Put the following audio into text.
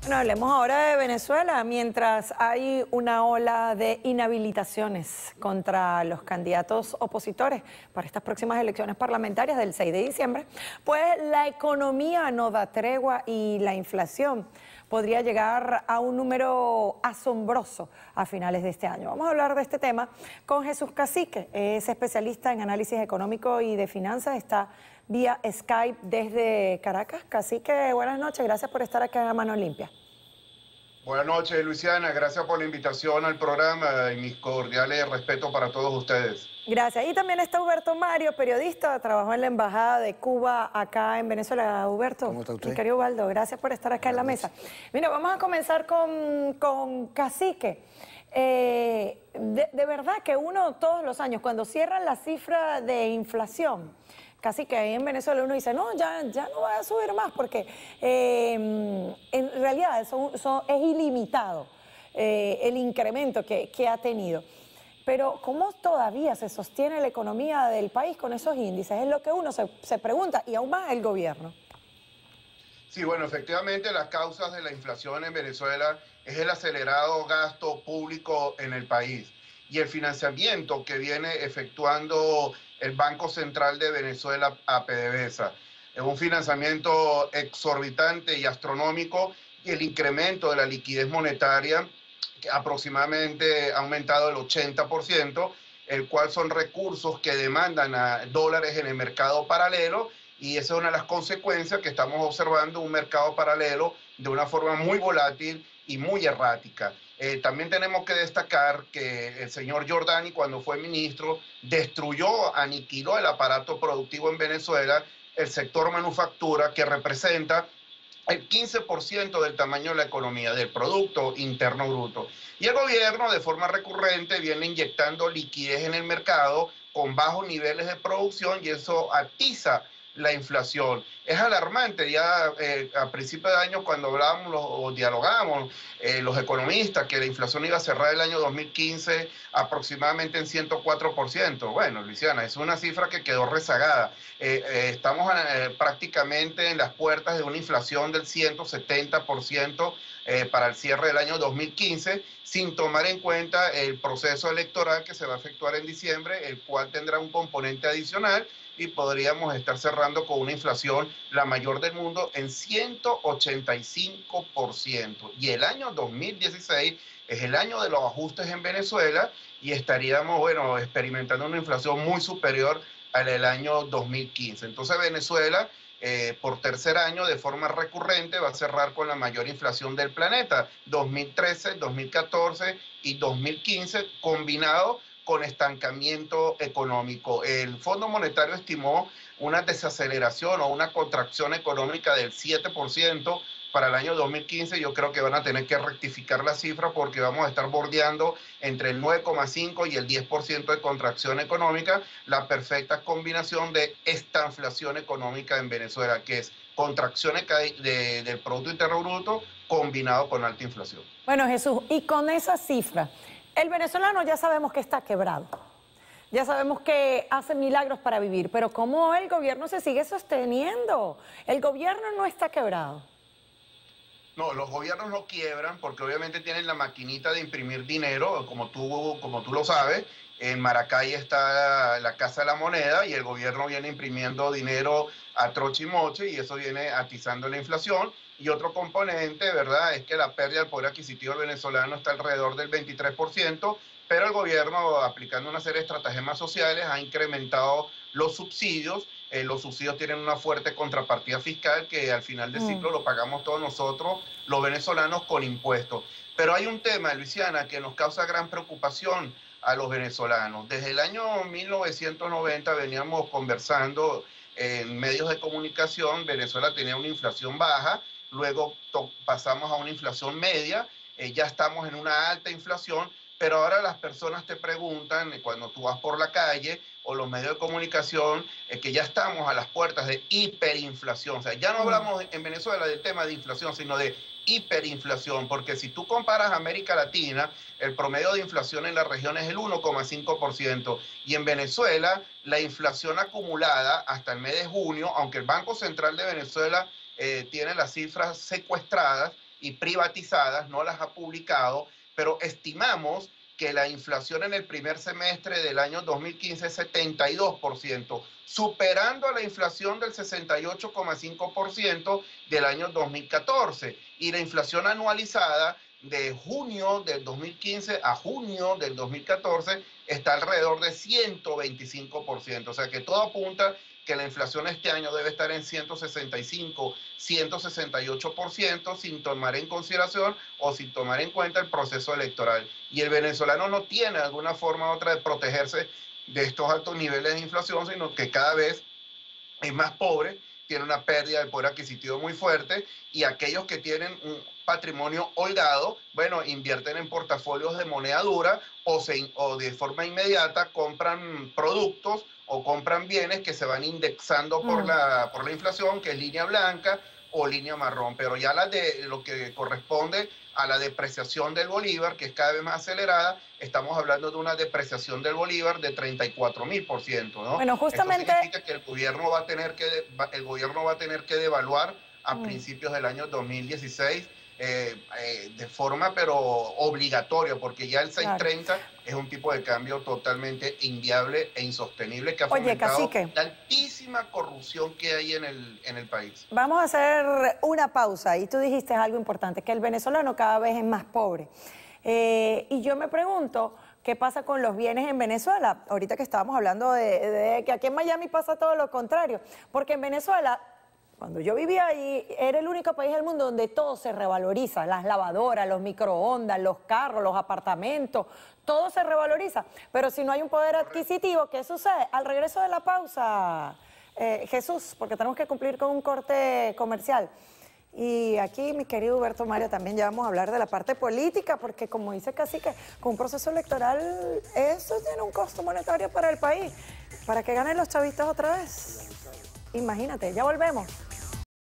Bueno, hablemos ahora de Venezuela, mientras hay una ola de inhabilitaciones contra los candidatos opositores para estas próximas elecciones parlamentarias del 6 de diciembre, pues la economía no da tregua y la inflación podría llegar a un número asombroso a finales de este año. Vamos a hablar de este tema con Jesús Cacique, es especialista en análisis económico y de finanzas, está vía Skype desde Caracas. Cacique, buenas noches, gracias por estar acá en Mano Limpia. Buenas noches, Luisiana, gracias por la invitación al programa y mis cordiales respetos para todos ustedes. Gracias. Y también está Huberto Mario, periodista, trabajó en la Embajada de Cuba acá en Venezuela. Huberto, ¿Cómo está usted? mi querido Ubaldo, gracias por estar acá en la mesa. Mira, vamos a comenzar con Cacique. De verdad que uno todos los años, cuando cierran la cifra de inflación, casi que ahí en Venezuela uno dice, no, ya no va a subir más, porque en realidad es ilimitado el incremento que ha tenido. Pero ¿cómo todavía se sostiene la economía del país con esos índices? Es lo que uno se pregunta, y aún más el gobierno. Sí, bueno, efectivamente las causas de la inflación en Venezuela es el acelerado gasto público en el país y el financiamiento que viene efectuando el Banco Central de Venezuela a PDVSA. Es un financiamiento exorbitante y astronómico y el incremento de la liquidez monetaria que aproximadamente ha aumentado el 80%, el cual son recursos que demandan a dólares en el mercado paralelo, y esa es una de las consecuencias que estamos observando, un mercado paralelo de una forma muy volátil y muy errática. También tenemos que destacar que el señor Giordani, cuando fue ministro, destruyó, aniquiló el aparato productivo en Venezuela, el sector manufactura, que representa el 15% del tamaño de la economía, del Producto Interno Bruto. Y el gobierno de forma recurrente viene inyectando liquidez en el mercado con bajos niveles de producción y eso atiza la inflación. Es alarmante, ya a principios de año cuando hablábamos o dialogábamos los economistas que la inflación iba a cerrar el año 2015 aproximadamente en 104%. Bueno, Luisiana, es una cifra que quedó rezagada. Estamos prácticamente en las puertas de una inflación del 170% para el cierre del año 2015, sin tomar en cuenta el proceso electoral que se va a efectuar en diciembre, el cual tendrá un componente adicional y podríamos estar cerrando con una inflación la mayor del mundo en 185%. Y el año 2016 es el año de los ajustes en Venezuela y estaríamos, bueno, experimentando una inflación muy superior al del año 2015. Entonces Venezuela, por tercer año de forma recurrente, va a cerrar con la mayor inflación del planeta, 2013, 2014 y 2015 combinado con estancamiento económico. El Fondo Monetario estimó una desaceleración o una contracción económica del 7% para el año 2015. Yo creo que van a tener que rectificar la cifra porque vamos a estar bordeando entre el 9,5 y el 10% de contracción económica, la perfecta combinación de estanflación económica en Venezuela, que es contracción del Producto Interno Bruto combinado con alta inflación. Bueno, Jesús, y con esa cifra, el venezolano ya sabemos que está quebrado, ya sabemos que hace milagros para vivir, pero ¿cómo el gobierno se sigue sosteniendo? El gobierno no está quebrado. No, los gobiernos no quiebran porque obviamente tienen la maquinita de imprimir dinero, como tú lo sabes. En Maracay está la Casa de la Moneda y el gobierno viene imprimiendo dinero a troche y moche y eso viene atizando la inflación. Y otro componente, ¿verdad?, es que la pérdida del poder adquisitivo del venezolano está alrededor del 23%, pero el gobierno, aplicando una serie de estratagemas sociales, ha incrementado los subsidios. Los subsidios tienen una fuerte contrapartida fiscal que al final del ciclo lo pagamos todos nosotros, los venezolanos, con impuestos. Pero hay un tema, Luisiana, que nos causa gran preocupación a los venezolanos. Desde el año 1990 veníamos conversando en medios de comunicación. Venezuela tenía una inflación baja, luego pasamos a una inflación media, ya estamos en una alta inflación, pero ahora las personas te preguntan cuando tú vas por la calle o los medios de comunicación que ya estamos a las puertas de hiperinflación. O sea, ya no hablamos en Venezuela del tema de inflación, sino de hiperinflación, porque si tú comparas América Latina, el promedio de inflación en la región es el 1,5% y en Venezuela la inflación acumulada hasta el mes de junio, aunque el Banco Central de Venezuela tiene las cifras secuestradas, y privatizadas, no las ha publicado, pero estimamos que la inflación en el primer semestre del año 2015 es 72%, superando a la inflación del 68,5% del año 2014. Y la inflación anualizada de junio del 2015 a junio del 2014 está alrededor de 125%. O sea que todo apunta que la inflación este año debe estar en 165, 168%, sin tomar en consideración o sin tomar en cuenta el proceso electoral. Y el venezolano no tiene alguna forma u otra de protegerse de estos altos niveles de inflación, sino que cada vez es más pobre, tiene una pérdida del poder adquisitivo muy fuerte, y aquellos que tienen un patrimonio holgado, bueno, invierten en portafolios de moneda dura o de forma inmediata compran productos o compran bienes que se van indexando por la inflación, que es línea blanca o línea marrón. Pero ya lo que corresponde a la depreciación del bolívar, que es cada vez más acelerada, estamos hablando de una depreciación del bolívar de 34.000%, ¿no? Bueno, justamente esto significa que el gobierno va a tener que devaluar a principios del año 2016 de forma pero obligatoria, porque ya el 6.30 es un tipo de cambio totalmente inviable e insostenible que ha fomentado la altísima corrupción que hay en el país. Vamos a hacer una pausa y tú dijiste algo importante, que el venezolano cada vez es más pobre. Y yo me pregunto, ¿qué pasa con los bienes en Venezuela? Ahorita que estábamos hablando de que aquí en Miami pasa todo lo contrario, porque en Venezuela, cuando yo vivía ahí, era el único país del mundo donde todo se revaloriza, las lavadoras, los microondas, los carros, los apartamentos, todo se revaloriza. Pero si no hay un poder adquisitivo, ¿qué sucede? Al regreso de la pausa, Jesús, porque tenemos que cumplir con un corte comercial. Y aquí, mi querido Huberto Mario, también ya vamos a hablar de la parte política, porque como dice Cacique, con un proceso electoral, eso tiene un costo monetario para el país. Para que ganen los chavistas otra vez. Imagínate, ya volvemos.